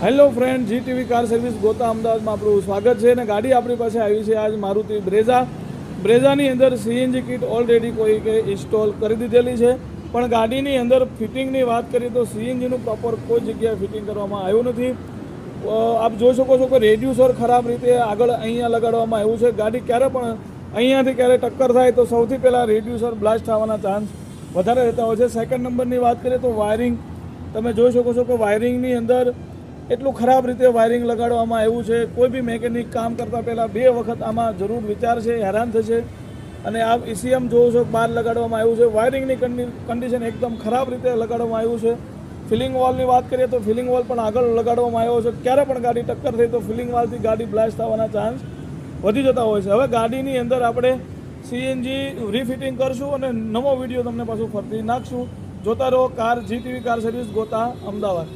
Hello friend, GTV car service Gota અમદાવાદમાં આપણું સ્વાગત છે અને ગાડી આપણી પાસે આવી છે આજ મારુતિ બ્રેઝાની અંદર સીએનજી કિટ ઓલરેડી કોઈ કે ઇન્સ્ટોલ કરી દીધેલી છે, પણ ગાડીની અંદર ફિટિંગની વાત કરીએ તો સીએનજીનું પ્રોપર કોઈ જગ્યાએ ફિટિંગ કરવામાં આવ્યું નથી. આપ જોઈ શકો છો કે રેડ્યુસર ખરાબ રીતે આગળ અહીંયા લગાડવામાં આવ્યું છે. ગાડી ક્યારે પણ અહીંયાથી ક્યારે ટક્કર થાય તો સૌથી પહેલાં રેડ્યુસર બ્લાસ્ટ થવાના ચાન્સ વધારે રહેતા હોય છે. સેકન્ડ નંબરની વાત કરીએ તો વાયરિંગ તમે જોઈ શકો છો કે વાયરિંગની અંદર એટલું ખરાબ રીતે વાયરિંગ લગાડવામાં આવ્યું છે. કોઈ બી મેકેનિક કામ કરતાં પહેલાં 2 વખત આમાં જરૂર વિચારશે, હેરાન થશે. અને આ ECM જોવો છો બહાર લગાડવામાં આવ્યું છે. વાયરિંગની કન્ડિશન એકદમ ખરાબ રીતે લગાડવામાં આવ્યું છે. ફિલિંગ વોલની વાત કરીએ તો ફિલિંગ વોલ પણ આગળ લગાડવામાં આવ્યો છે. ક્યારે પણ ગાડી ટક્કર થઈ તો ફિલિંગ વોલથી ગાડી બ્લાસ્ટ થવાના ચાન્સ વધી જતા હોય છે. હવે ગાડીની અંદર આપણે સીએનજી રીફિટિંગ કરશું અને નવો વિડીયો તમને પાછું ફરતી નાખશું. જોતા રહો જીટીવી કાર સર્વિસ ગોતા અમદાવાદ.